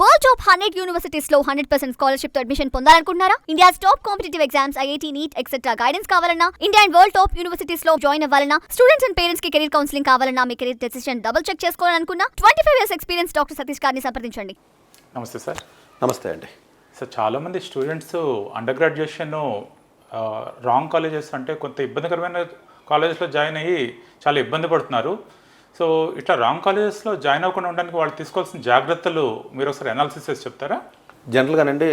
World top 100 universities లో 100% scholarship తో admission పొందాలనుకుంటున్నారా? India's top competitive exams, IIT, NEET etcetera guidance కావాలన్నా, India and world top universities లో join అవ్వాలన్నా, students and parents కి career counselling కావాలన్నా, మీ కెరీర్ డెసిషన్ డబుల్ చెక్ చేసుకోవాలనుకున్నా 25 ఇయర్స్ ఎక్స్పీరియన్స్ డాక్టర్ సతీష్ గారిని సంప్రదించండి. నమస్తే సార్. నమస్తే అండి. సార్, చాలామంది students under graduation wrong colleges అంటే కొంత ఇబ్బందికరమైన కాలేజెస్లో జాయిన్ అయ్యి చాలా ఇబ్బంది పడుతున్నారు. సో ఇట్లా రాంగ్ కాలేజెస్లో జాయిన్ అవ్వకుండా ఉండడానికి వాళ్ళు తీసుకోవాల్సిన జాగ్రత్తలు మీరు ఒకసారి అనాలిసిస్ చేసి చెప్తారా? జనరల్గానండి,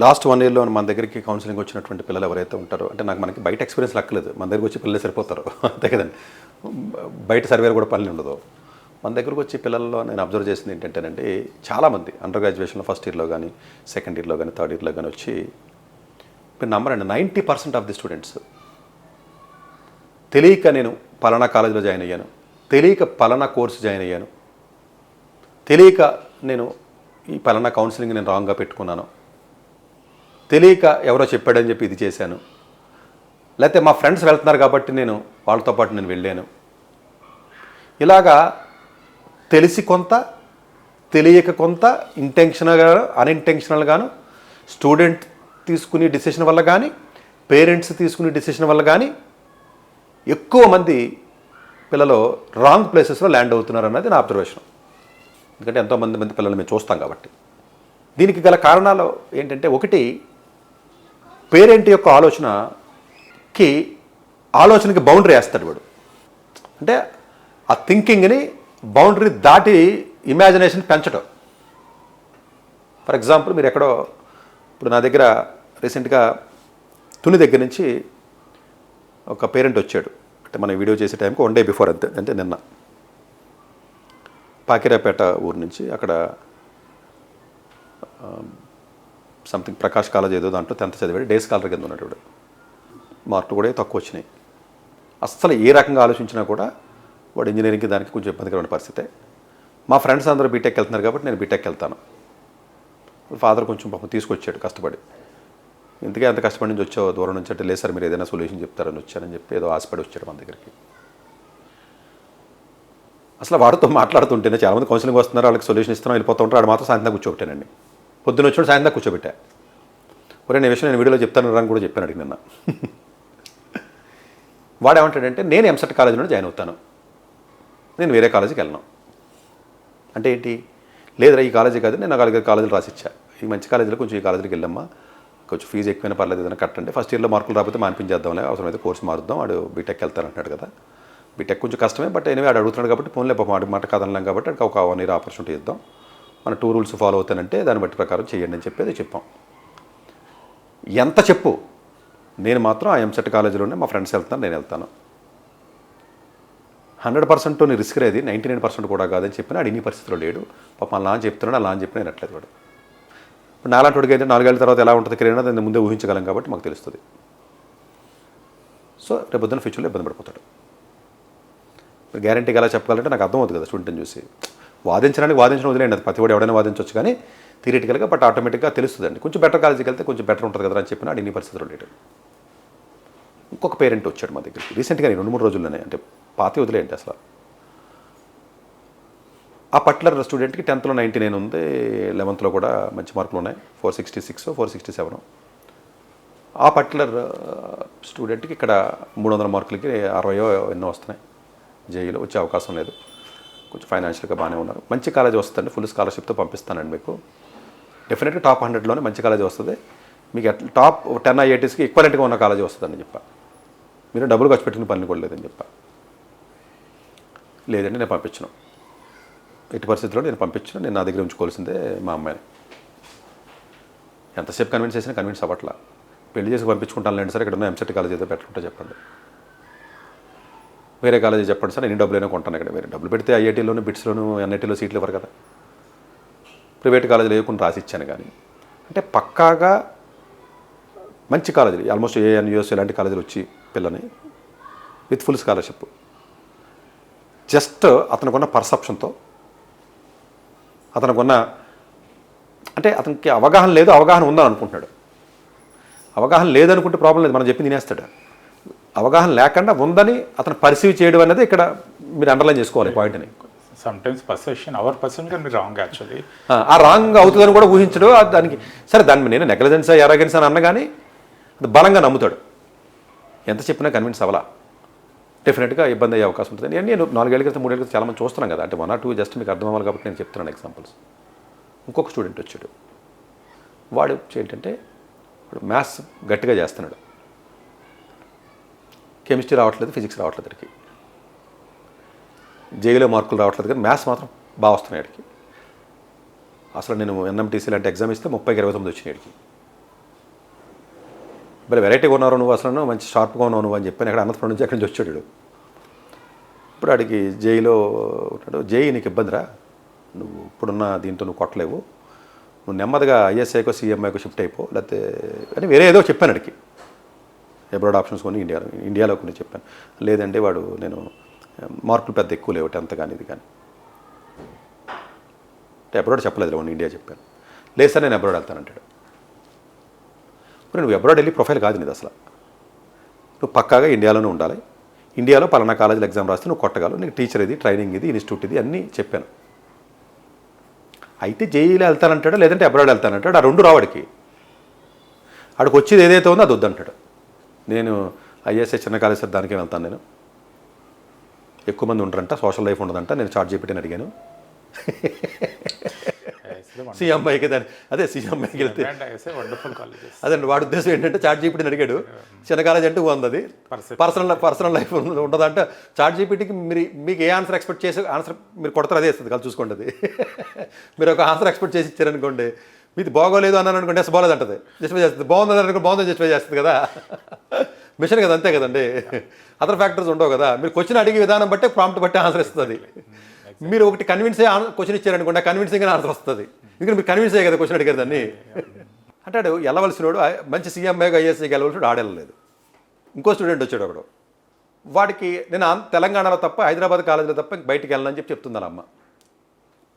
లాస్ట్ 1 yearలో మన దగ్గరికి కౌన్సిలింగ్ వచ్చినటువంటి పిల్లలు ఎవరైతే ఉంటారో, అంటే మనకి బయట ఎక్స్పీరియన్స్ లక్కలేదు, మన దగ్గరికి వచ్చి పిల్లలు సరిపోతారు అంతే కదండి. బయట సర్వేలు కూడా పని ఉండదు. మన దగ్గరకు వచ్చి పిల్లల్లో నేను అబ్జర్వ్ చేసింది ఏంటంటేనండి, చాలామంది అండర్ గ్రాడ్యుయేషన్లో ఫస్ట్ ఇయర్లో కానీ, సెకండ్ ఇయర్లో కానీ, థర్డ్ ఇయర్లో కానీ వచ్చి మీరు నమ్మరండి, 90% ఆఫ్ ది స్టూడెంట్స్ తెలియక నేను పలానా కాలేజీలో జాయిన్ అయ్యాను, తెలియక పలానా కోర్సు జాయిన్ అయ్యాను, తెలియక నేను ఈ పలానా కౌన్సిలింగ్ నేను రాంగ్గా పెట్టుకున్నాను, తెలియక ఎవరో చెప్పాడని చెప్పి ఇది చేశాను, లేకపోతే మా ఫ్రెండ్స్ వెళ్తున్నారు కాబట్టి నేను వాళ్ళతో పాటు నేను వెళ్ళాను. ఇలాగా తెలిసి కొంత, తెలియక కొంత, ఇంటెన్షనల్గా అన్ఇంటెన్షనల్గాను స్టూడెంట్ తీసుకునే డిసిషన్ వల్ల కానీ, పేరెంట్స్ తీసుకునే డిసిషన్ వల్ల కానీ ఎక్కువ మంది పిల్లలు రాంగ్ ప్లేసెస్లో ల్యాండ్ అవుతున్నారు అన్నది నా అబ్జర్వేషన్. ఎందుకంటే ఎంతోమంది పిల్లలు మేము చూస్తాం కాబట్టి. దీనికి గల కారణాలు ఏంటంటే, ఒకటి, పేరెంట్ యొక్క ఆలోచనకి బౌండరీ వేస్తాడు వాడు. అంటే ఆ థింకింగ్ని బౌండరీ దాటి ఇమాజినేషన్ పెంచడం. ఫర్ ఎగ్జాంపుల్, మీరు ఎక్కడో, ఇప్పుడు నా దగ్గర రీసెంట్గా తుని దగ్గర నుంచి ఒక పేరెంట్ వచ్చాడు. అంటే మనం వీడియో చేసే టైంకి 1 day బిఫోర్, అంటే నిన్న పాకిరాపేట ఊరు నుంచి, అక్కడ సంథింగ్ ప్రకాష్ కాలేజ్ ఏదో దాంట్లో 10th చదివాడు, డే స్కాలర్ కింద ఉన్నాడు. మార్కులు కూడా తక్కువ వచ్చినాయి. అస్సలు ఏ రకంగా ఆలోచించినా కూడా వాడు ఇంజనీరింగ్కి దానికి కొంచెం ఇబ్బందికరమైన పరిస్థితే. మా ఫ్రెండ్స్ అందరూ బీటెక్ వెళ్తున్నారు కాబట్టి నేను బీటెక్ వెళ్తాను. ఫాదర్ కొంచెం పాపం తీసుకొచ్చాడు కష్టపడి. ఇంతకే అంత కష్టపడి నుంచి వచ్చావు దూరం నుంచి అంటే, లేదు సార్ మీరు ఏదైనా సొల్యూషన్ చెప్తారని వచ్చానని చెప్పి ఏదో ఆశపడి వచ్చాడు మన దగ్గరికి. అసలు వాడితో మాట్లాడుతుంటేనే చాలామంది కౌన్సిలింగ్ వస్తున్నారు, వాళ్ళకి సొల్యూషన్ ఇస్తున్నాం వెళ్ళిపోతూ ఉంటారు. వాడు మాత్రం సాయంత్రం కూర్చోబెట్టానండి. పొద్దున్న వచ్చాడు, సాయంత్రం కూర్చోబెట్టా. ఒరే, నేను విషయం నేను వీడియోలో చెప్తాను అని కూడా చెప్పాను అడిగి నిన్న. వాడు ఏమంటాడంటే, నేను ఎంసెట్ కాలేజీలో జాయిన్ అవుతాను, నేను వేరే కాలేజీకి వెళ్ళను. అంటే ఏంటి? లేదురా ఈ కాలేజీ కాదు, నేను నాలుగు కాలేజీలు రాసిచ్చా, ఈ మంచి కాలేజీలో కొంచెం ఈ కాలేజీకి వెళ్ళమ్మా, కొంచెం ఫీజు ఎక్కువైనా పర్లేదు, ఏదైనా కట్టండి, ఫస్ట్ ఇయర్లో మార్కులు రాకపోతే మానిపించేద్దాంలే, అవసరమైతే కోర్సు మారుద్దాం, వాడు బీటెక్ వెళ్తానంటున్నాడు కదా. బీటెక్ కొంచెం కష్టమే, బట్ ఎనివే వాడు అడుగుతున్నాడు కాబట్టి ఫోన్లే పాపం మాట కాదనలేం కాబట్టి ఒక 1 year ఆపర్చునిటీ ఇద్దాం, మన 2 rules ఫాలో అవుతానంటే దాన్ని బట్టి ప్రకారం చేయండి అని చెప్పేది చెప్పాం. ఎంత చెప్పు, నేను మాత్రం ఆ ఎంసెట్ కాలేజీలోనే మా ఫ్రెండ్స్ వెళ్తాను, నేను వెళ్తాను. 100% నీ రిస్క్ రేది, 99% కూడా కాదని చెప్పినా ఆడు ఇన్ని పరిస్థితుల్లో లేడు. పాపం అలా అని చెప్తున్నాడు, అలా అని చెప్పిన వినట్లేదు వాడు. ఇప్పుడు నాలాంటి వాడికి అయితే 4 ఏళ్ల తర్వాత ఎలా ఉంటుంది కెరీర్ దాన్ని ముందే ఊహించగలం కాబట్టి మాకు తెలుస్తుంది. సో రేపు పొద్దున్న ఫ్యూచర్లో ఇబ్బంది పడిపోతాడు. మీరు గ్యారంటీగా ఎలా చెప్పగలంటే నాకు అర్థం అవుతుంది కదా స్టూడెంట్ని చూసి. వాదించడం వదిలేండి, అది ప్రతి వాడు ఎవడైనా వాదించవచ్చు కానీ థియరిటికల్గా, బట్ ఆటోమేటిక్గా తెలుస్తుందండి. కొంచెం బెటర్ కాలేజీకి వెళ్తే కొంచెం బెటర్ ఉంటుంది కదా అని చెప్పిన ఇన్ని పరిస్థితులు లేడు. ఇంకొక పేరెంట్ వచ్చాడు మా దగ్గరికి రీసెంట్గా, 2-3 రోజుల్లోనే, అంటే పాతి వదిలేండి అసలు. ఆ పర్టికులర్ స్టూడెంట్కి 10thలో 99 ఉంది, 11thలో కూడా మంచి మార్కులు ఉన్నాయి, 466, 467. ఆ పర్టికులర్ స్టూడెంట్కి ఇక్కడ 300 మార్కులకి 60 ఎన్నో వస్తున్నాయి, జేఈలో వచ్చే అవకాశం లేదు. కొంచెం ఫైనాన్షియల్గా బాగానే ఉన్నారు. మంచి కాలేజ్ వస్తుందండి, ఫుల్ స్కాలర్షిప్తో పంపిస్తానండి మీకు. డెఫినెట్గా టాప్ 100లోనే మంచి కాలేజ్ వస్తుంది మీకు. టాప్ 10 IITస్కి ఈక్వలెంట్గా ఉన్న కాలేజ్ వస్తుందని చెప్పా. మీరు డబ్బులు ఖర్చు పెట్టుకుని పని కూడా లేదని చెప్పా. లేదండి నేను పంపించను, ఎట్టి పరిస్థితుల్లో నేను పంపించను, నేను నా దగ్గర ఉంచుకోవాల్సిందే మా అమ్మాయిని. ఎంతసేపు కన్విన్స్ చేసినా కన్విన్స్ అవ్వట్లా. పెళ్లి చేసి పంపించుకుంటాను లేండి సార్, ఇక్కడ ఉన్న ఎంసెట్ కాలేజ్ ఏదో పెట్టుకుంటే చెప్పండి, వేరే కాలేజీ చెప్పండి సార్, ఎన్ని డబ్బులైనా కొంటాను ఇక్కడ. వేరే డబ్బులు పెడితే ఐఐటీలోను, బిట్స్లోను, ఎన్ఐటీలో సీట్లు ఇవ్వరు కదా. ప్రైవేట్ కాలేజీలు వేయకుండా రాసిచ్చాను కానీ, అంటే పక్కాగా మంచి కాలేజీలు, ఆల్మోస్ట్ ఏఎన్, యూఎస్ ఇలాంటి కాలేజీలు వచ్చి పిల్లని విత్ ఫుల్ స్కాలర్షిప్. జస్ట్ అతనుకున్న పర్సెప్షన్తో, అతనుకున్న, అంటే అతనికి అవగాహన లేదు, అవగాహన ఉందని అనుకుంటున్నాడు. అవగాహన లేదనుకుంటే ప్రాబ్లం లేదు, మనం చెప్పి తినేస్తాడు. అవగాహన లేకుండా ఉందని అతను పర్సీవ్ చేయడం అనేది ఇక్కడ మీరు అండర్లైన్ చేసుకోవాలి పాయింట్ని. Sometimes perception our person can be wrong actually. ఆ రాంగ్ అవుతుందని కూడా ఊహించడు. దానికి సరే దాన్ని నేను నెగ్లజెన్స్ ఎరాగెన్స్ అని అన్న కానీ అది బలంగా నమ్ముతాడు. ఎంత చెప్పినా కన్విన్స్ అవ్వాలా, డెఫినెట్గా ఇబ్బంది అయ్యే అవకాశం ఉంటుంది. నేను 4 ఏళ్ళ క్రితం 3 ఏళ్ళ క్రితం చాలామంది చూస్తున్నాం కదా, అంటే 1 or 2 జస్ట్ మీకు అర్థం అవ్వాలి కాబట్టి నేను చెప్తున్నాను ఎగ్జాంపుల్స్. ఇంకొక స్టూడెంట్ వచ్చాడు, వాడు ఏంటంటే వాడు మ్యాథ్స్ గట్టిగా చేస్తున్నాడు, కెమిస్ట్రీ రావట్లేదు, ఫిజిక్స్ రావట్లేదు వాడికి, జేఈలో మార్కులు రావట్లేదు, కానీ మ్యాథ్స్ మాత్రం బాగా వస్తున్నాయి వాడికి. అసలు నేను ఎన్ఎంటీసీ లాంటి ఎగ్జామ్ ఇస్తే 30కి 29 వచ్చినాయి వాడికి. మరి వెరైటీగా ఉన్నావు నువ్వు, అసలు మంచి షార్ప్గా ఉన్నావు నువ్వు అని చెప్పాను. అక్కడ అనంతపురం నుంచి అక్కడి నుంచి వచ్చాడు. ఇప్పుడు వాడికి జేఈలో ఉన్నాడు. జేఈ నీకు ఇబ్బందిరా, నువ్వు ఇప్పుడున్న దీంతో నువ్వు కొట్టలేవు, నువ్వు నెమ్మదిగా ఐఎస్ఐకో సిఎంఐకో షిఫ్ట్ అయిపో, లేకపోతే అని వేరే ఏదో చెప్పాను అడిగి. అబ్రాడ్ ఆప్షన్స్ కొన్ని ఇండియాలో కొన్ని చెప్పాను. లేదంటే వాడు నేను మార్కులు పెద్ద ఎక్కువ లేవు 10th కానీ ఇది కానీ, అంటే అబ్రాడ్ చెప్పలేదు వాడిని, ఇండియా చెప్పాను. లేదు సార్ నేను అబ్రాడ్ వెళ్తానంటాడు. నువ్వు అబ్రాడ్ వెళ్ళి ప్రొఫైల్ కాదు నీది అసలు, నువ్వు పక్కాగా ఇండియాలోనే ఉండాలి, ఇండియాలో పలానా కాలేజీలో ఎగ్జామ్ రాస్తే నువ్వు కొట్టగలవు, నీకు టీచర్ ఇది, ట్రైనింగ్ ఇది, ఇన్స్టిట్యూట్ ఇది అన్నీ చెప్పాను. అయితే జేఈలో వెళ్తానంటాడు, లేదంటే అబ్రాడ్ వెళ్తానంటాడు. ఆ 2 రావాడికి, ఆడికి వచ్చేది ఏదైతే ఉందో అది వద్దంటాడు. నేను ఐఎస్ఐ చిన్న కాలేజ్ సార్ దానికే వెళ్తాను, నేను ఎక్కువ మంది ఉండరంట, సోషల్ లైఫ్ ఉండదంట, నేను చార్ట్ జీపీటీని అడిగాను. సిఎంఐకి దాన్ని అదే సిఎంఐకి వెళ్తే అదండి వాడి ఉద్దేశం ఏంటంటే చార్ట్ జీపీటీని అడిగాడు, చిన్న కాలేజ్ అంటే ఉంది, పర్సనల్ లైఫ్ ఉండదంట. చార్ట్ జీపీటీకి మీకు ఏ ఆన్సర్ ఎక్స్పెక్ట్ చేసి ఆన్సర్ మీరు కొడతారు అదే ఇస్తుంది, కలిసి చూసుకోండి. అది మీరు ఒక ఆన్సర్ ఎక్స్పెక్ట్ చేసి ఇచ్చారనుకోండి, మీది బాగోలేదు అన్నాను అనుకోండి, అసలు బాగోలేదు అంటది, జస్టిఫై చేస్తుంది. బాగుందని అనుకోండి, బాగుందని జస్టిఫై చేస్తుంది కదా, మిషన్ కదా, అంతే కదండి. అదర్ ఫ్యాక్టర్స్ ఉండవు కదా. మీరు క్వశ్చన్ అడిగే విధానం బట్టే ప్రాంప్ట్ బట్టి ఆన్సర్ ఇస్తుంది. మీరు ఒకటి కన్విన్స్ అయ్యి క్వశ్చన్ ఇచ్చారనుకోండి, కన్విన్సింగ్గా ఆన్సర్ వస్తుంది, ఎందుకంటే మీరు కన్విన్స్ అయ్యే కదా క్వశ్చన్ అడిగారు దాన్ని. అంటాడు వెళ్ళవలసినోడు, మంచి సీఎంఐగా ఐఎస్ఐకి వెళ్ళవలసినోడు ఆడలేదు. ఇంకో స్టూడెంట్ వచ్చాడు ఒకడు, వాడికి నేను తెలంగాణలో తప్ప హైదరాబాద్ కాలేజీలో తప్ప బయటికి వెళ్ళనని చెప్తున్నాను అమ్మ.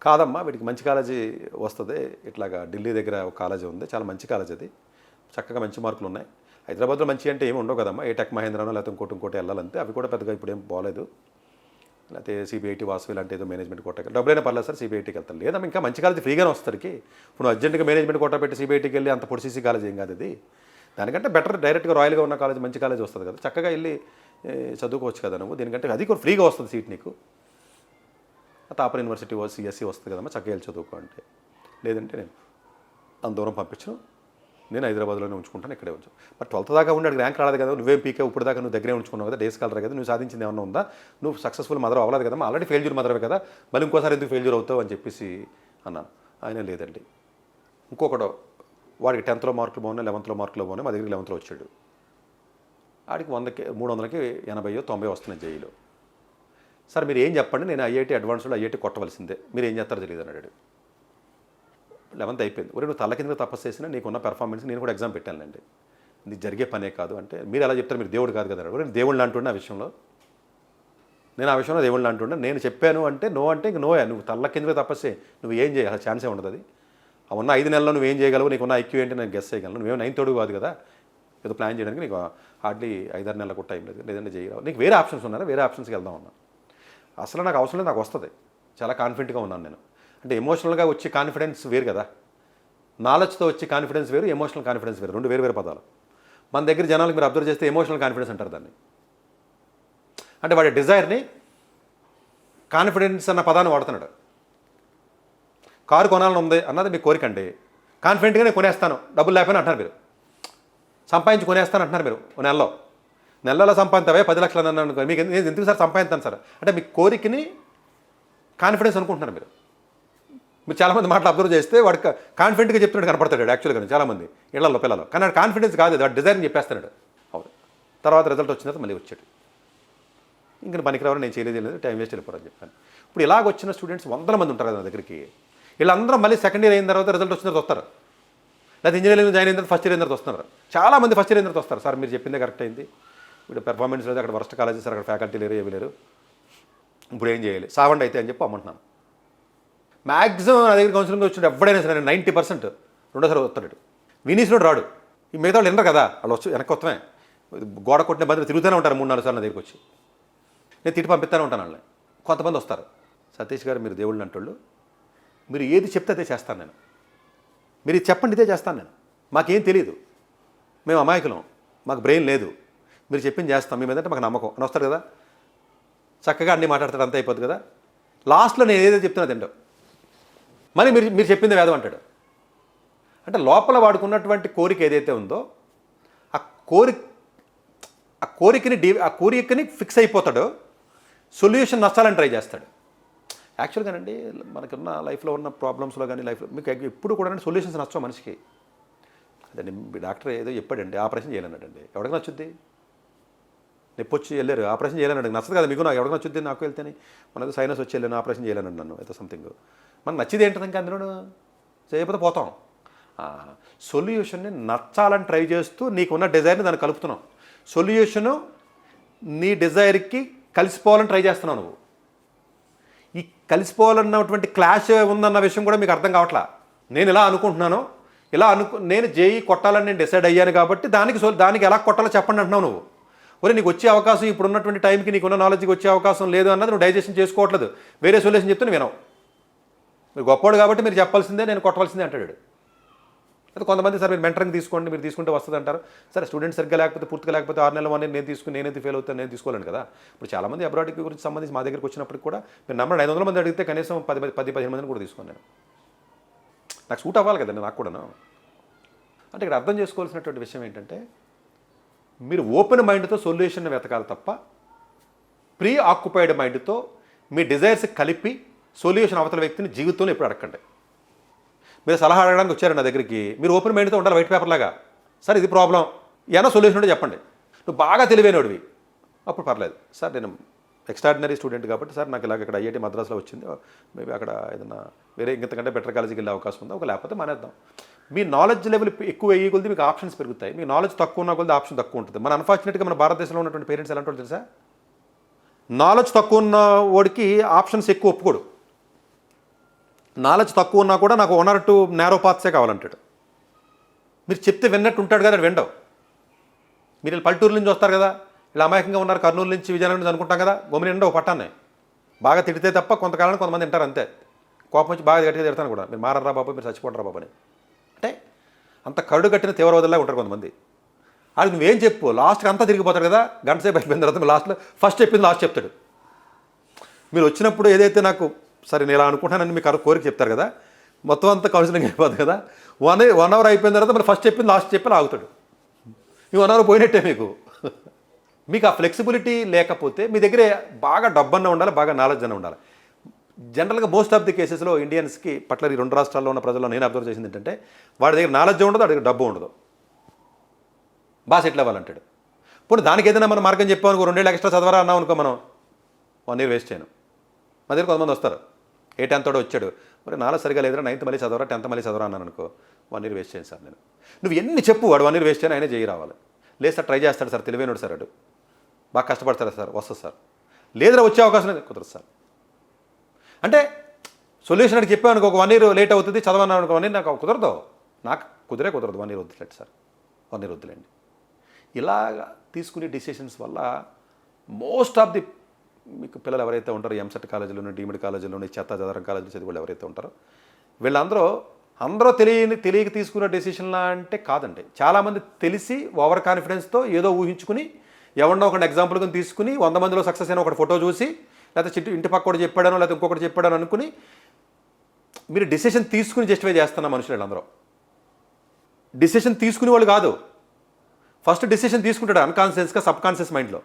కాదమ్మా వీడికి మంచి కాలేజీ వస్తుంది, ఇట్లాగా ఢిల్లీ దగ్గర ఒక కాలేజీ ఉంది, చాలా మంచి కాలేజ్ అది, చక్కగా మంచి మార్కులు ఉన్నాయి. హైదరాబాద్లో మంచి అంటే ఏమి ఉండవు కదమ్మా, ఏ టెక్ మహేంద్రనో లేకపోతే ఇంకోటి వెళ్ళాలంటే, అవి కూడా పెద్దగా ఇప్పుడు ఏం బాగలేదు, లేకపోతే సిబిఐటీ వాసు ఇలాంటి ఏదో మేనేజ్మెంట్ కొట్ట డబ్బులైనా పర్లేదు సార్ సిబిఐటీకి వెళ్తాను. లేదా ఇంకా మంచి కాలేజీ ఫ్రీగానే వస్తానికి, ఇప్పుడు అర్జెంట్గా మేనేజ్మెంట్ కొట్ట పెట్టి సిబిఐటీకి వెళ్ళి అంత పొడిసీసీ కాలేజ్ ఏం కాదు అది, దానికంటే బెటర్ డైరెక్ట్గా రాయల్గా ఉన్న కాలేజ్ మంచి కాలేజ్ వస్తుంది కదా, చక్కగా వెళ్ళి చదువుకోవచ్చు కదా నువ్వు, దీనికంటే అది కూడా ఫ్రీగా వస్తుంది సీట్ నీకు, టాపర్ యూనివర్సిటీ సిఎస్సి వస్తుంది కదమ్మా, చక్కగా వెళ్ళి చదువుకో అంటే. లేదంటే నేను అంత దూరం పంపించను, నేను హైదరాబాద్లోనే ఉంచుకుంటాను, ఇక్కడే ఉంచు. మరి 12th దాకా ఉండి ర్యాంక్ రాలేదు కదా, నువ్వేం పీకే ఇప్పుడు దాకా నువ్వు దగ్గరే ఉంచుకున్నావు కదా, డేస్ కాలర్ కదా, నువ్వు సాధించింది ఏమన్నా ఉందా, నువ్వు సక్సెస్ఫుల్ మదర్ అవ్వలేదు కదా, ఆల్రెడీ ఫెయిల్యూర్ మదర్వే కదా, మళ్ళీ ఇంకోసారి ఎందుకు ఫెయిల్యూర్ అవుతావు అని చెప్పేసి అన్నాను. ఆయన లేదండి. ఇంకొకడు వాడికి 10th మార్కులు బాగున్నాయి, 11th మార్కులు బాగున్నాయి, మా దగ్గర 11th వచ్చాడు, ఆడికి 100కి 300కి 80 90 వస్తున్నాయి జేఈలో. సార్ మీరు ఏం చెప్పండి, నేను ఐఐటీ అడ్వాన్స్లో ఐఐటీ కొట్టవలసిందే, మీరు ఏం చేస్తారో తెలియదు అన్నాడు. 11th అయిపోయింది. ఒరే నువ్వు తల్ల కింద తపస్సు చేసినా నీకున్న పెర్ఫార్మెన్స్ నేను కూడా ఎగ్జామ్ పెట్టానండి, ఇది జరిగే పనే కాదు అంటే, మీరు ఎలా చెప్తారు, మీరు దేవుడు కాదు కదా. నేను దేవుళ్ళు అంటుండే ఆ విషయంలో, నేను ఆ విషయంలో దేవుళ్ళు అంటుండే, నేను చెప్పాను అంటే నో అంటే ఇంక నోయా, నువ్వు తల్ల కింద తపస్సే, నువ్వు ఏం చేయాలి, అసలు ఛాన్సే ఉండదు. అది ఉన్న 5 నెలల్లో నువ్వు ఏం చేయగలవు, నీకున్న ఐక్యూ ఏంటి నేను గెస్ చేయగలను, నువ్వేమో 9th కాదు కదా, ఏదో ప్లాన్ చేయడానికి నీకు హార్డ్లీ 5-6 నెలలకు కూడా టైం లేదు, లేదంటే చేయరావు, నీకు వేరే ఆప్షన్స్ ఉన్నారా, వేరే ఆప్షన్స్కి వెళ్దాం ఉన్నా. అసలు నాకు అవసరం లేదు, నాకు వస్తుంది, చాలా కాన్ఫిడెంట్గా ఉన్నాను నేను. అంటే ఎమోషనల్గా వచ్చే కాన్ఫిడెన్స్ వేరు కదా, నాలెడ్జ్తో వచ్చే కాన్ఫిడెన్స్ వేరు, ఎమోషనల్ కాన్ఫిడెన్స్ వేరు, 2 వేరు పదాలు. మన దగ్గర జనాలకు మీరు అబ్జర్వ్ చేస్తే ఎమోషనల్ కాన్ఫిడెన్స్ అంటారు దాన్ని. అంటే వాడి డిజైర్ని కాన్ఫిడెన్స్ అన్న పదాన్ని వాడుతున్నాడు. కారు కొనాలని ఉంది అన్నది మీ కోరిక అండి, కాన్ఫిడెంట్గానే కొనేస్తాను డబ్బులు లేకపోయినా అంటున్నారు మీరు, సంపాదించి కొనేస్తాను అంటున్నారు మీరు. నెలలో సంపాదించవే 10 లక్షలు అన్నాను, మీకు ఎందుకు సార్ సంపాదిస్తాను సార్ అంటే మీ కోరికని కాన్ఫిడెన్స్ అనుకుంటున్నారు మీరు. మీరు చాలామంది మాటలు అబ్జర్వ్ చేస్తే వాడికి కాన్ఫిడెంట్గా చెప్తున్నాడు కనపడతాడు యాక్చువల్గా చాలామంది ఇళ్లలో పిల్లలు, కానీ వాడు కాన్ఫిడెన్స్ కాదు, వాడు డిజైన్ చెప్పేస్తున్నాడు. అవును, తర్వాత రిజల్ట్ వచ్చిన తర్వాత మళ్ళీ వచ్చాడు, ఇంకా పనికిరావని నేను చేయలేదు, టైం వేస్ట్ వెళ్ళిపోరని చెప్పాను. ఇప్పుడు ఇలాగ వచ్చిన స్టూడెంట్స్ 100 మంది ఉంటారు కదా నా దగ్గరికి, వీళ్ళందరూ మళ్ళీ సెకండ్ ఇయర్ అయిన తర్వాత రిజల్ట్ వచ్చిన తర్వాత వస్తారు, లేదా ఇంజనీరింగ్ జాయిన్ అయిన తర్వాత ఫస్ట్ ఇయర్ అయిన తర్వాత వస్తున్నారు. చాలామంది ఫస్ట్ ఇయర్ అయిన తర్వాత వస్తారు, సార్ మీరు చెప్పిందే కరెక్ట్ అయింది, ఇప్పుడు పెర్ఫార్మెన్స్ లేదు, అక్కడ వర్స్ట్ కాలేజెస్, అక్కడ ఫ్యాకల్టీ లేరు, ఏమి లేరు, ఇప్పుడు ఏం చేయాలి, సావండి అయితే అని చెప్పి అమ్మంటున్నాను. మ్యాక్సిమం నా దగ్గర కౌన్సిలింగ్ వచ్చినట్టు ఎవడైనా సరే 90% రెండోసారి వస్తాడు, వినీసినోడు రాడు. ఈ మిగతా వాళ్ళు వినరు కదా, వాళ్ళు వచ్చి వెనక్కి వస్తామే, గోడ కొట్టిన బదులు తిరుగుతూనే ఉంటారు 3-4 సార్లు నా దగ్గరికి వచ్చి, నేను తిట్టి పంపిస్తూనే ఉంటాను వాళ్ళని. కొంతమంది వస్తారు, సతీష్ గారు మీరు దేవుళ్ళు అంటోళ్ళు, మీరు ఏది చెప్తే అదే చేస్తాను నేను, మీరు ఇది చెప్పండి ఇదే చేస్తాను నేను, మాకేం తెలియదు, మేము అమాయకులం, మాకు బ్రెయిన్ లేదు, మీరు చెప్పింది చేస్తాం, మీ మీదంటే మాకు నమ్మకం అని వస్తారు కదా, చక్కగా అన్నీ మాట్లాడతాడు, అంత అయిపోతుంది కదా. లాస్ట్లో నేను ఏదైతే చెప్తున్నా తింటావు, మళ్ళీ మీరు చెప్పింది వేదం అంటాడు. అంటే లోపల వాడుకున్నటువంటి కోరిక ఏదైతే ఉందో ఆ కోరికని ఫిక్స్ అయిపోతాడో సొల్యూషన్ నచ్చాలని ట్రై చేస్తాడు. యాక్చువల్గానండి మనకున్న లైఫ్లో ఉన్న ప్రాబ్లమ్స్లో కానీ లైఫ్లో మీకు ఎప్పుడు కూడా సొల్యూషన్స్ నచ్చవు మనిషికి. అదండి డాక్టర్ ఏదో చెప్పాడండి ఆపరేషన్ చేయాలన్నాడండి, ఎవరికి నచ్చుద్ది? నొప్పి వచ్చి వెళ్ళారు ఆపరేషన్ చేయాలన్నాడు, నచ్చదు కదా మీకు, నాకు ఎవరికి నచ్చుద్ది? నాకు వెళ్తేనే మనకు సైనస్ వచ్చి వెళ్ళాను ఆపరేషన్ చేయాలన్నాడు నన్ను ఏదో సంథింగ్. మనకు నచ్చింది ఏంటంటే ఇంకా అందులో చేయకపోతే పోతాం. సొల్యూషన్ని నచ్చాలని ట్రై చేస్తూ నీకున్న డిజైర్ని దాన్ని కలుపుతున్నావు. సొల్యూషను నీ డిజైర్కి కలిసిపోవాలని ట్రై చేస్తున్నావు నువ్వు. ఈ కలిసిపోవాలన్నటువంటి క్లాష్ ఉందన్న విషయం కూడా మీకు అర్థం కావట్లా. నేను ఇలా అనుకుంటున్నాను, నేను జేఈ కొట్టాలని నేను డిసైడ్ అయ్యాను కాబట్టి దానికి ఎలా కొట్టాలో చెప్పండి అంటున్నావు నువ్వు. ఒరే నీకు వచ్చే అవకాశం ఇప్పుడున్నటువంటి టైంకి నీకున్న నాలెడ్జ్కి వచ్చే అవకాశం లేదు అన్నది నువ్వు డైజెషన్ చేసుకోవట్లేదు. వేరే సొల్యూషన్ చెప్తే నువ్వు వినవు. మీరు గొప్పవాడు కాబట్టి మీరు చెప్పాల్సిందే, నేను కొట్టవలసిందే అంటాడు. అయితే కొంతమంది సార్ మీరు మెంటరింగ్ తీసుకోండి, మీరు తీసుకుంటే వస్తుంది అంటారు. సరే స్టూడెంట్ సరిగ్గా లేకపోతే పూర్తిగా లేకపోతే 6 నెలల వన్ నేను తీసుకుని నేనైతే ఫెయిల్ అవుతాను, నేను తీసుకోలేను కదా. ఇప్పుడు చాలామంది అబ్రాడ్కి గురించి సంబంధించి మా దగ్గరికి వచ్చినప్పటికి కూడా మీరు నమ్మడం 500 మంది అడిగితే కనీసం 10-15 మందిని కూడా తీసుకోను నేను. నాకు సూట్ అవ్వాలి కదండి నాకు కూడాను. అంటే ఇక్కడ అర్థం చేసుకోవాల్సినటువంటి విషయం ఏంటంటే మీరు ఓపెన్ మైండ్తో సొల్యూషన్ వెతకాలి తప్ప ప్రీ ఆక్యుపైడ్ మైండ్తో మీ డిజైర్స్ కలిపి సొల్యూషన్ అవతల వ్యక్తిని జీవితంలో ఎప్పుడు అడగండి. మీరు సలహా అడగడానికి వచ్చారు నా దగ్గరికి, మీరు ఓపెన్ మైండ్తో ఉండాలి, వైట్ పేపర్ లాగా. సార్ ఇది ప్రాబ్లం, ఏమైనా సొల్యూషన్ ఉంటే చెప్పండి. నువ్వు బాగా తెలివైనడివి అప్పుడు పర్లేదు. సార్ నేను ఎక్స్ట్రాడినరీ స్టూడెంట్ కాబట్టి సార్ నాకు ఇలాగ ఇక్కడ ఐఐటి మద్రాసులో వచ్చింది, మేబీ అక్కడ ఏదైనా వేరే ఇంతకంటే బెటర్ కాలేజీకి వెళ్ళే అవకాశం ఉందా, ఒక లేకపోతే మానేద్దాం. మీ నాలెడ్జ్ లెవెల్ ఎక్కువ అయ్యే కొద్ది మీకు ఆప్షన్స్ పెరుగుతాయి, మీ నాలెడ్జ్ తక్కువ ఉన్న కొద్ది ఆప్షన్ తక్కువ ఉంటుంది. మన అన్ఫార్చునేట్గా మన భారతదేశంలో ఉన్నటువంటి పేరెంట్స్ ఎలాంటి వాళ్ళు తెలుసా, నాలెడ్జ్ తక్కువ ఉన్న వాడికి ఆప్షన్స్ ఎక్కువ ఒప్పుకోడు. నాలెడ్జ్ తక్కువ ఉన్నా కూడా నాకు 1 or 2 నేరో పాత్సే కావాలంటాడు. మీరు చెప్తే విన్నట్టు ఉంటాడు కదా, వినడం. మీరు పల్లెటూరు నుంచి వస్తారు కదా, ఇలా అమాయకంగా ఉన్నారు, కర్నూలు నుంచి విజయనగరం నుంచి అనుకుంటాం కదా, గొమ్మిని ఎండ ఒక పట్టాన్ని బాగా తిడితే తప్ప కొంతకాలానికి కొంతమంది తింటారు అంతే. కోపం వచ్చి బాగా గట్టిగా తిడతాను కూడా, మీరు మారరా బాబు, మీరు చచ్చిపోండి బాబు అని. అంటే అంత కరుడు కట్టిన తీవ్రవాదుల్లా ఉంటారు కొంతమంది. అది నువ్వేం చెప్పు, లాస్ట్కి అంతా తిరిగిపోతాడు కదా, గంట సేపు అయిపోయిన తర్వాత లాస్ట్లో ఫస్ట్ చెప్పింది లాస్ట్ చెప్తాడు. మీరు వచ్చినప్పుడు ఏదైతే నాకు సరే నేను ఇలా అనుకుంటానని మీకు కోరిక చెప్తారు కదా, మొత్తం అంతా కౌన్సిలింగ్ అయిపోతుంది కదా, 1 hour అయిపోయిన తర్వాత మరి ఫస్ట్ చెప్పింది లాస్ట్ చెప్పి ఆగుతాడు. ఈ 1 hour పోయినట్టే మీకు ఆ ఫ్లెక్సిబిలిటీ లేకపోతే మీ దగ్గర బాగా డబ్బన్న ఉండాలి, బాగా నాలెడ్జ్ అన్న ఉండాలి. జనరల్గా మోస్ట్ ఆఫ్ ది కేసెస్లో ఇండియన్స్కి పట్ల ఈ 2 రాష్ట్రాల్లో ఉన్న ప్రజల్లో నేను అబ్జర్వ్ చేసింది ఏంటంటే వాడి దగ్గర నాలెడ్జ్ ఉండదు, వాడి దగ్గర డబ్బు ఉండదు, బాగా సెటిల్ అవ్వాలంటాడు. ఇప్పుడు దానికి ఏదైనా మనం మార్గం చెప్పామనుకో, 2 ఏళ్ళు ఎక్స్ట్రా చదవరా అన్నాం అనుకో, మనం 1 year వేస్ట్ చేయను. మా దగ్గర కొంతమంది వస్తారు, 10th వచ్చాడు, మరి నాలెడ్జ్ సరిగా లేదురా, 9th మళ్ళీ చదవరా, 10th మళ్ళీ చదవరా అన్నాను అనుకో, 1 year వేస్ట్ చేయను సార్ నేను. నువ్వు ఎన్ని చెప్పు, వాడు 1 year వేస్ట్ చేయను, ఆయనే చేయి రావాలి. లేదు సార్ ట్రై చేస్తాడు సార్, తెలివైనడు సార్, అడు బాగా కష్టపడతాడు సార్, వస్తుంది సార్, లేదురా వచ్చే అవకాశం లేదు, కుదరదు సార్. అంటే సొల్యూషన్ అడిగి చెప్పాను అనుకో, ఒక 1 year లేట్ అవుతుంది, చదవన్నాను అనుకో, 1 year నాకు కుదరదు, నాకు కుదరదు, 1 year వద్దులేండి సార్, 1 year వద్దులేండి. ఇలాగా తీసుకునే డిసిషన్స్ వల్ల మోస్ట్ ఆఫ్ ది మీకు పిల్లలు ఎవరైతే ఉంటారో ఎంసెట్ కాలేజీలోని, డీమ్డ్ కాలేజీలోని, చెత్త చదరం కాలేజీలో చదివి వాళ్ళు ఎవరైతే ఉంటారో వీళ్ళందరూ తెలియక తీసుకున్న డెసిషన్లా అంటే కాదండి. చాలామంది తెలిసి ఓవర్ కాన్ఫిడెన్స్తో ఏదో ఊహించుకుని ఎవరినో ఒకటి ఎగ్జాంపుల్గా తీసుకుని 100 మందిలో సక్సెస్ అయిన ఒకటి ఫోటో చూసి లేకపోతే ఇంటి పక్క ఒకటి చెప్పాడనో లేకపోతే ఇంకొకటి చెప్పాడని అనుకుని మీరు డిసిషన్ తీసుకుని జస్టిఫై చేస్తున్న మనుషులు వీళ్ళందరూ. డిసిషన్ తీసుకునే వాళ్ళు కాదు, ఫస్ట్ డిసిషన్ తీసుకుంటాడు అన్కాన్షియస్గా, సబ్ కాన్షియస్ మైండ్లో.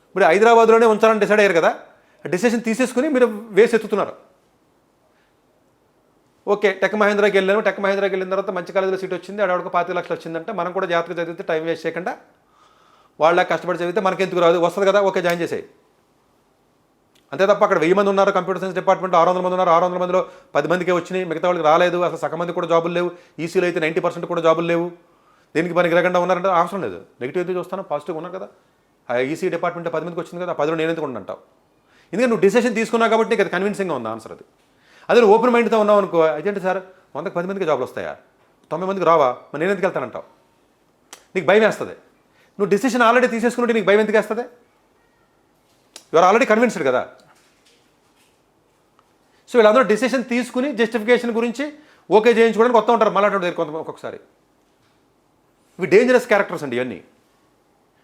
ఇప్పుడు హైదరాబాద్లోనే ఉంచాలని డిసైడ్ అయ్యారు కదా, డిసిషన్ తీసేసుకుని మీరు వేసి ఎత్తుతున్నారు. ఓకే టెక్ మహేంద్రాకి వెళ్ళాను, టెక్ మహేంద్రాకి వెళ్ళిన తర్వాత మంచి కాలేజీలో సీట్ వచ్చింది, ఆడవాడికి 25 లక్షలు వచ్చిందంటే మనం కూడా జాగ్రత్తగా చదివితే టైం వేస్ట్ చేయకుండా వాళ్ళ కష్టపడి చదివితే మనకెందుకు రాదు, వస్తుంది కదా, ఓకే జాయిన్ చేసేయి. అంతే తప్ప అక్కడ 1000 మంది ఉన్నారు కంప్యూటర్ సైన్స్ డిపార్ట్మెంట్లో, 600 మంది ఉన్నారు, 600 మందిలో 10 మందికే వచ్చినాయి, మిగతా వాళ్ళకి రాలేదు, అసలు సగం మంది కూడా జాబులు లేవు, ఈసీలో అయితే 90% కూడా జాబులు లేవు, దీనికి పనికి రాకుండా ఉన్నారంటే అవసరం లేదు. నెగిటివ్ అయితే చూస్తాను, పాజిటివ్గా ఉన్నారు కదా, ఆ ఈసీ డిపార్ట్మెంట్ 10 మందికి వచ్చింది కదా, 10లో నేను ఎందుకు అంటావు. ఎందుకంటే నువ్వు డిసిషన్ తీసుకున్నావు కాబట్టి నీకు అది కన్విన్సింగ్గా ఉంది ఆన్సర్. అదే నువ్వు ఓపెన్ మైండ్తో ఉన్నావు అనుకో, అదేంటి సార్ 100కి 10 మందికి జాబ్లు వస్తాయా, 90 మందికి రావా, మరి నేను ఎందుకు వెళ్తానంటావు, నీకు భయం వేస్తుంది. నువ్వు డిసిషన్ ఆల్రెడీ తీసేసుకుంటే నీకు భయం ఎందుకు వేస్తుంది, యువర్ ఆల్రెడీ కన్విన్స్డ్ కదా. సో వీళ్ళందరూ డిసిషన్ తీసుకుని జస్టిఫికేషన్ గురించి ఓకే చేయించుకోవడానికి వస్తూ ఉంటారు మళ్ళీ దగ్గర కొంత ఒక్కొక్కసారి. ఇవి డేంజరస్ క్యారెక్టర్స్ అండి ఇవన్నీ.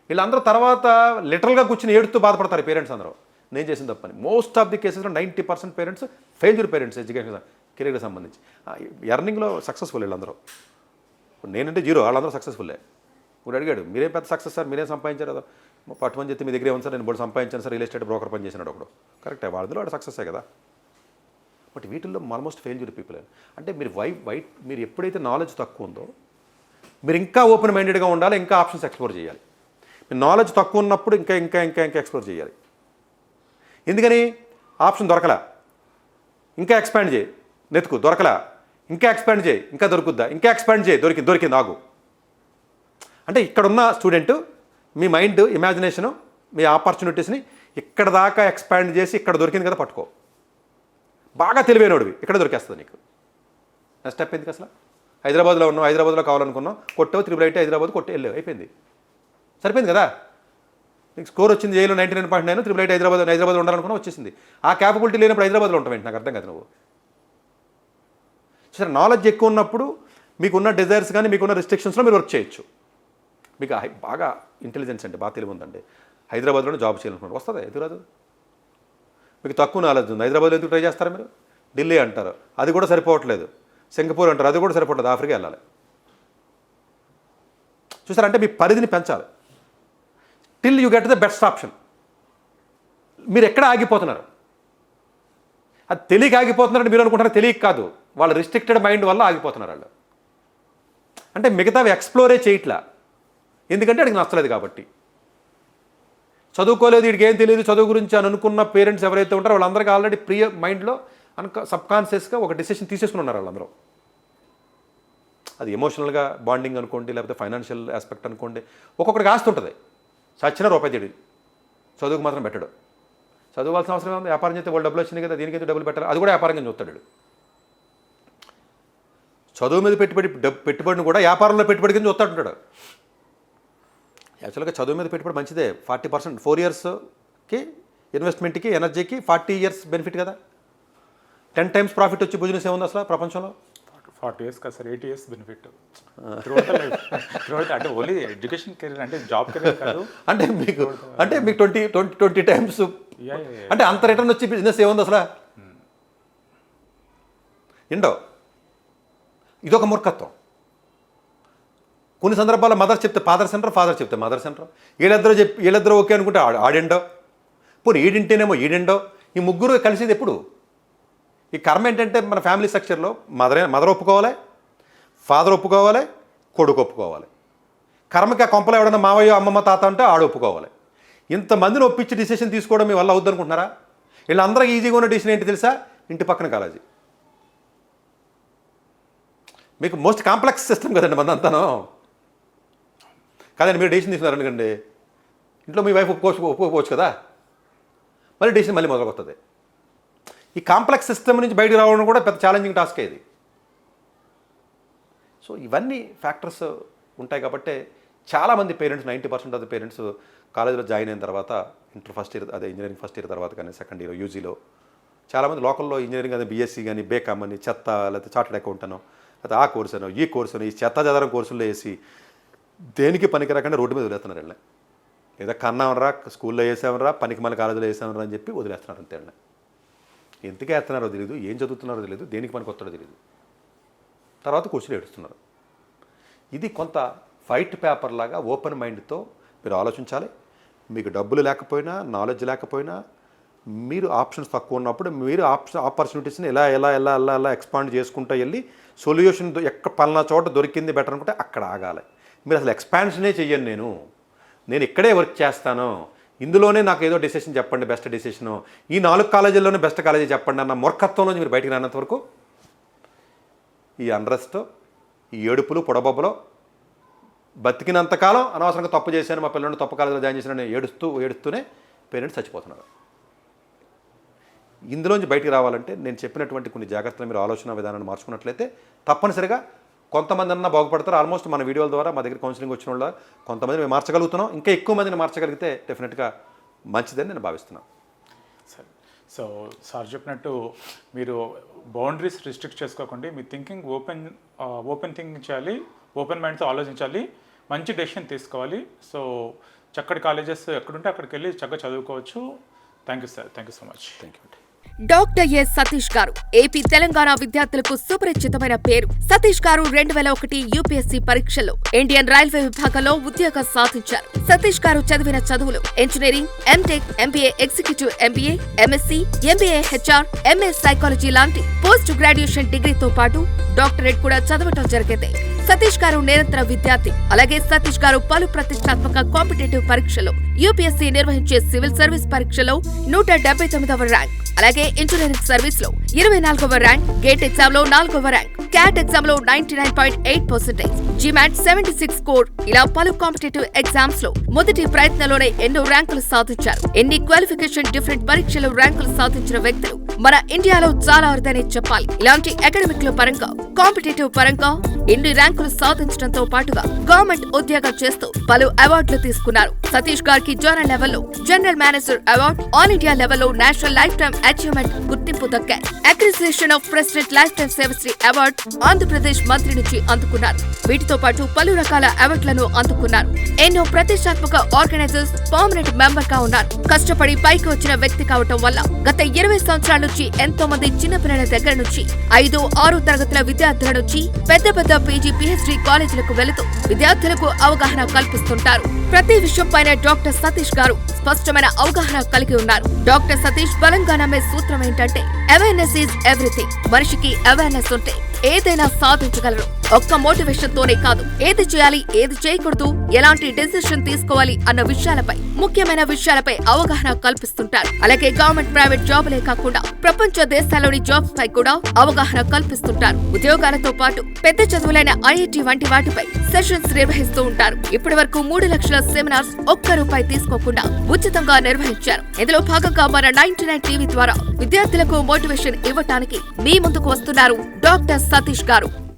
వీళ్ళందరూ తర్వాత లిటరల్గా కూర్చొని ఏడుతూ బాధపడతారు పేరెంట్స్ అందరూ నేను చేసిన తప్పని. మోస్ట్ ఆఫ్ ది కేసెస్లో 90% పేరెంట్స్ ఫెయిల్యూర్ పేరెంట్స్ ఎడ్యుకేషన్ కెరీర్కి సంబంధించి. ఎర్నింగ్లో సక్సెస్ఫుల్ వీళ్ళందరూ. నేనంటే జీరో, వాళ్ళందరూ సక్సెస్ఫుల్లే. ఇప్పుడు అడిగాడు మీరేం పెద్ద సక్సెస్ సార్, మీరేం సంపాదించారు కదా, పట్టుమని చెప్తే మీ దగ్గర ఏమన్నా సార్, నేను బోర్డు సంపాదించాను సార్, రియల్ ఎస్టేట్ బ్రోకర్ పని చేసినాడు ఒకడు. కరెక్టే, వాళ్ళలో వాడు సక్సెస్సే కదా. బట్ వీటిల్లో ఆల్మోస్ట్ ఫెయిల్యూర్ పీపుల్. అంటే మీరు మీరు ఎప్పుడైతే నాలెడ్జ్ తక్కువ ఉందో మీరు ఇంకా ఓపెన్ మైండెడ్గా ఉండాలి, ఇంకా ఆప్షన్స్ ఎక్స్ప్లోర్ చేయాలి. మీరు నాలెడ్జ్ తక్కువ ఉన్నప్పుడు ఇంకా ఇంకా ఇంకా ఇంకా ఎక్స్ప్లోర్ చేయాలి. ఎందుకని ఆప్షన్ దొరకలా, ఇంకా ఎక్స్పాండ్ చేయి, నెతుకు దొరకలా, ఇంకా ఎక్స్పాండ్ చేయి, ఇంకా దొరుకుద్దా, ఇంకా ఎక్స్పాండ్ చేయి, దొరికింది ఆగు. అంటే ఇక్కడున్న స్టూడెంట్ మీ మైండ్ ఇమాజినేషను మీ ఆపర్చునిటీస్ని ఇక్కడ దాకా ఎక్స్పాండ్ చేసి ఇక్కడ దొరికింది కదా పట్టుకో. బాగా తెలివైనోడివి ఇక్కడ దొరికేస్తుంది నీకు. నెక్స్ట్ స్టెప్ ఎందుకు అసలు? హైదరాబాద్లో ఉన్నావు, హైదరాబాద్లో కావాలనుకున్నావు, కొట్టావు, 380 హైదరాబాద్ కొట్టి వెళ్ళావు, అయిపోయింది, సరిపోయింది కదా. నీకు స్కోర్ వచ్చింది ఏలో 99.9, 380 హైదరాబాద్లో ఉండాలనుకున్నా వచ్చేసింది. ఆ క్యాపబిలిటీ లేనప్పుడు హైదరాబాద్లో ఉంటావు, నాకు అర్థం కదా నువ్వు. సరే, నాలెడ్జ్ ఎక్కువ ఉన్నప్పుడు మీకున్న డిజైర్స్ కానీ మీకున్న రిస్ట్రిక్షన్స్లో మీరు వర్క్ చేయొచ్చు. మీకు బాగా ఇంటెలిజెన్స్ అంటే బాగా తెలివి ఉందండి, హైదరాబాద్లోనే జాబ్ చేయాలనుకున్నారు, వస్తుంది, ఎందుకు రాదు? మీకు తక్కువ నాలెడ్జ్ ఉంది, హైదరాబాద్లో ఎందుకు ట్రై చేస్తారా మీరు? ఢిల్లీ అంటారు, అది కూడా సరిపోవట్లేదు. సింగపూర్ అంటారు, అది కూడా సరిపోవట్లేదు, ఆఫ్రికా వెళ్ళాలి. చూసారంటే మీ పరిధిని పెంచాలి. Till you get the best option. మీరు ఎక్కడ ఆగిపోతున్నారు? అది తెలియక ఆగిపోతున్నారంటే మీరు అనుకుంటారు, తెలియక కాదు, వాళ్ళ రిస్ట్రిక్టెడ్ మైండ్ వల్ల ఆగిపోతున్నారు వాళ్ళు. అంటే మిగతావి ఎక్స్ప్లోరే చేయట్లా, ఎందుకంటే అడిగి నచ్చలేదు కాబట్టి. చదువుకోలేదు, వీడికి ఏం తెలియదు చదువు గురించి అని అనుకున్న పేరెంట్స్ ఎవరైతే ఉంటారో వాళ్ళందరికీ ఆల్రెడీ మైండ్లో సబ్కాన్షియస్గా ఒక డిసిషన్ తీసేసుకుని ఉన్నారు వాళ్ళందరూ. అది ఎమోషనల్గా బాండింగ్ అనుకోండి, లేకపోతే ఫైనాన్షియల్ ఆస్పెక్ట్ అనుకోండి. ఒక్కొక్కడికి ఆస్తి ఉంటుంది, సచ్చిన రూపాయి తీడు, చదువుకు మాత్రం పెట్టడు. చదువువాల్సిన అవసరం ఉంది, వ్యాపారం చేస్తే వాళ్ళు డబ్బులు వచ్చినాయి కదా, దీనికైతే డబ్బులు పెట్టాలి, అది కూడా వ్యాపారంగా చూస్తాడు. చదువు మీద పెట్టుబడిని కూడా వ్యాపారంలో పెట్టుబడి కింద చూస్తాడు. యాక్చువల్గా చదువు మీద పెట్టుబడి మంచిదే, 40% 4 ఇయర్స్కి ఇన్వెస్ట్మెంట్కి ఎనర్జీకి 40 ఇయర్స్ బెనిఫిట్ కదా. 10 times ప్రాఫిట్ వచ్చి బిజినెస్ ఏముంది అసలు ప్రపంచంలో? 40 years కదా సార్, 8 years బెనిఫిట్ అంటే ఓన్లీ ఎడ్యుకేషన్ కెరీర్, అంటే జాబ్ కెరీర్ కాదు. అంటే మీకు 20 times అంటే అంత రిటర్న్ వచ్చి బిజినెస్ ఏముంది అసలు? ఏంటో ఇదొక మూర్ఖత్వం. కొన్ని సందర్భాల్లో మదర్ చెప్తే ఫాదర్ సెంటర్, ఫాదర్ చెప్తే మదర్ సెంటర్, వీళ్ళిద్దరూ ఓకే అనుకుంటే ఆడెండో, పోనీ ఈడింటేనేమో ఈడెండో. ఈ ముగ్గురు కలిసేది ఎప్పుడు? ఈ కర్మ ఏంటంటే మన ఫ్యామిలీ స్ట్రక్చర్లో మదర్ ఒప్పుకోవాలి, ఫాదర్ ఒప్పుకోవాలి, కొడుకు ఒప్పుకోవాలి. కర్మకి ఆ కొంపలో ఎవడన్నా మావయ్య అమ్మమ్మ తాత అంటే ఆడు ఒప్పుకోవాలి. ఇంతమందిని ఒప్పించి డిసిషన్ తీసుకోవడం మీ వల్ల అవుద్ది అనుకుంటున్నారా? వీళ్ళందరికీ ఈజీగా ఉన్న డిసిషన్ ఏంటి తెలుసా? ఇంటి పక్కన కాలేజీ. మీకు మోస్ట్ కాంప్లెక్స్ సిస్టమ్ కదండి మందంతాను. కాదండి, మీరు డిసిషన్ తీసుకున్నారు అనుకోండి, ఇంట్లో మీ వైఫ్ ఒప్పుకోవచ్చు కదా, మళ్ళీ డిసిషన్ మళ్ళీ మొదలుకొస్తుంది. ఈ కాంప్లెక్స్ సిస్టమ్ నుంచి బయటకు రావడం కూడా పెద్ద ఛాలెంజింగ్ టాస్క్ ఇది. సో ఇవన్నీ ఫ్యాక్టర్స్ ఉంటాయి కాబట్టి చాలామంది పేరెంట్స్ 90% ఆఫ్ ద పేరెంట్స్ కాలేజీలో జాయిన్ అయిన తర్వాత ఇంటర్ ఫస్ట్ ఇయర్, అదే ఇంజనీరింగ్ ఫస్ట్ ఇయర్ తర్వాత కానీ సెకండ్ ఇయర్ యూజీలో చాలామంది లోకల్లో ఇంజనీరింగ్ అదే బీఎస్సీ కానీ బేకామ్ అని చెత్త, లేకపోతే చార్టెడ్ అకౌంట్ అనో, లేకపోతే ఆ కోర్స్ అనో ఈ కోర్స్ అనో, ఈ చెత్త చదవడం కోర్సుల్లో వేసి దేనికి పనికి రాకుండా రోడ్డు మీద వదిలేస్తున్నారు వీళ్ళని. ఏదో కన్నామనరా, స్కూల్లో వేసామనరా, పనికి మళ్ళీ కాలేజీలో వేసామనరా అని చెప్పి వదిలేస్తున్నారు అంతే. వీళ్ళని ఎందుకు వేస్తున్నారో తెలియదు, ఏం చదువుతున్నారో తెలియదు, దేనికి పనికి వస్తాడో తెలియదు, తర్వాత కూర్చుని ఏడుస్తున్నారు. ఇది కొంత వైట్ పేపర్ లాగా ఓపెన్ మైండ్తో మీరు ఆలోచించాలి. మీకు డబ్బులు లేకపోయినా, నాలెడ్జ్ లేకపోయినా, మీరు ఆప్షన్స్ తక్కువ ఉన్నప్పుడు మీరు ఆపర్చునిటీస్ని ఎలా ఎలా ఎలా ఎలా ఎలా ఎక్స్పాండ్ చేసుకుంటూ వెళ్ళి సొల్యూషన్ పలానా చోట దొరికింది బెటర్ అనుకుంటే అక్కడ ఆగాలి. మీరు అసలు ఎక్స్పాన్షనే చెయ్యను, నేను ఇక్కడే వర్క్ చేస్తాను, ఇందులోనే నాకు ఏదో డెసిషన్ చెప్పండి, బెస్ట్ డెసిషను, ఈ 4 కాలేజీల్లోనే బెస్ట్ కాలేజీ చెప్పండి అన్న మూర్ఖత్వంలోంచి మీరు బయటికి రానంత వరకు ఈ అన్రెస్ట్, ఈ ఏడుపులు పొడబొబ్బలో బతికినంతకాలం అనవసరంగా తప్పు చేశాను, మా పిల్లల్ని తప్పు కాలేజీలో జాయిన్ చేశానని ఏడుస్తూనే పేరెంట్స్ చచ్చిపోతున్నారు. ఇందులోంచి బయటికి రావాలంటే నేను చెప్పినటువంటి కొన్ని జాగ్రత్తలు మీరు ఆలోచన విధానాన్ని మార్చుకున్నట్లయితే తప్పనిసరిగా కొంతమంది అన్నా బాగుపడతారు. ఆల్మోస్ట్ మన వీడియోల ద్వారా మా దగ్గర కౌన్సిలింగ్ వచ్చిన వాళ్ళ కొంతమంది మేము మార్చగలుగుతున్నాం, ఇంకా ఎక్కువ మందిని మార్చగలిగితే డెఫినెట్గా మంచిదని నేను భావిస్తున్నాను. సరే సో సార్ చెప్పినట్టు మీరు బౌండరీస్ రిస్ట్రిక్ట్ చేసుకోకండి, మీ థింకింగ్ ఓపెన్ థింకింగ్ చేయాలి, ఓపెన్ మైండ్తో ఆలోచించాలి, మంచి డెసిషన్ తీసుకోవాలి. సో చక్కటి కాలేజెస్ ఎక్కడుంటే అక్కడికి వెళ్ళి చక్కగా చదువుకోవచ్చు. Thank you sir, thank you so much. Thank you. Doctor yes Satish గారు ఏపీ తెలంగాణ విద్యార్థులకు సుపరిచితమైన పేరు. సతీష్ గారు 2001 యూపీఎస్సీ పరీక్షల్లో ఇండియన్ రైల్వే విభాగంలో ఉద్యోగం సాధించారు. సతీష్ గారు చదివిన చదువులు engineering, MTech, MBA executive MBA, MSc, MBA HR, MA psychology లాంటి పోస్ట్ గ్రాడ్యుయేషన్ డిగ్రీతో పాటు డాక్టరేట్ కూడా చదవటం జరిగింది. సతీష్ గారు నిరంతర విద్యార్థి. అలాగే సతీష్ గారు పలు ప్రతిష్టాత్మక కాంపిటేటివ్ పరీక్షలో యూపీఎస్సీ నిర్వహించే సివిల్ సర్వీస్ పరీక్షలో 179వ ర్యాంక్, అలాగే ఇంజనీరింగ్ సర్వీస్ లో 24వ ర్యాంక్, గేట్ ఎగ్జామ్ లో 4వ ర్యాంక్, క్యాట్ ఎగ్జామ్ లో 99.8%, జిమాట్ 76 స్కోర్, ఇలా పలు కాంపిటేటివ్ ఎగ్జామ్స్ లో మొదటి ప్రయత్నంలోనే ఎన్నో ర్యాంకులు సాధించారు. ఎన్ని క్వాలిఫికేషన్ డిఫరెంట్ పరీక్షలు ర్యాంకులు సాధించిన వ్యక్తులు మన ఇండియాలో చాలా అరుదనే చెప్పాలి. ఇలాంటి అకాడమిక్ లో పరంగా, కాంపిటేటివ్ పరంగా ఇన్ని ర్యాంకులు సాధించడంతో పాటుగా గవర్నమెంట్ ఉద్యోగం చేస్తూ పలు అవార్డులు తీసుకున్నారు. సతీష్ గారికి జోనల్ లెవెల్లో general manager award, all India లెవెల్లో నేషనల్ లైఫ్ టైమ్ అచీవ్మెంట్ గుర్తింపు దక్కాయి. అక్రిసియేషన్ of president life time Sevashri award Andhra Pradesh మంత్రి నుంచి అందుకున్నారు. వీటితో పాటు పలు రకాల అవార్డులను అందుకున్నారు. ఎన్నో ప్రతిష్టాత్మక ఆర్గనైజర్స్ పర్మనెంట్ మెంబర్ గా ఉన్నారు. కష్టపడి పైకి వచ్చిన వ్యక్తి కావటం వల్ల గత 20 సంవత్సరాల నుంచి ఎంతో మంది చిన్నపిల్లల దగ్గర నుంచి 5, 6 తరగతుల విద్యార్థుల నుంచి పెద్ద పెద్ద పీజీ, పీహెచ్డీ కాలేజీలకు వెళుతూ విద్యార్థులకు అవగాహన కల్పిస్తుంటారు. ప్రతి విషయంపైన డాక్టర్ సతీష్ గారు స్పష్టమైన అవగాహన కలిగి ఉన్నారు. డాక్టర్ సతీష్ బలంగా నమ్మే సూత్రం ఏంటంటే అవేర్నెస్ ఈజ్ ఎవ్రీథింగ్. మనిషికి అవేర్నెస్ ఉంటే ఏదైనా సాధించగలరు. ఒక్క మోటివేషన్ తోనే కాదు, ఏది చేయాలి, ఏది చేయకూడదు, ఎలాంటి డెసిషన్ తీసుకోవాలి అన్న విషయాలపై, ముఖ్యమైన విషయాలపై అవగాహన కల్పిస్తుంటారు. అలాగే గవర్నమెంట్, ప్రైవేట్ జాబులే కాకుండా ప్రపంచ దేశాల్లోని జాబ్స్ పై కూడా అవగాహన కల్పిస్తుంటారు. ఉద్యోగాలతో పాటు పెద్ద చదువులైన ఐఐటి వంటి వాటిపై సెషన్స్ నిర్వహిస్తూ ఉంటారు. ఇప్పటి వరకు 3 లక్షల సెమినార్స్ ఒక్క రూపాయి తీసుకోకుండా ఉచితంగా నిర్వహించారు. ఇందులో భాగంగా మన 99 టీవీ ద్వారా విద్యార్థులకు మోటివేషన్ ఇవ్వటానికి మీ ముందుకు వస్తున్నారు డాక్టర్ సతీష్ గారు.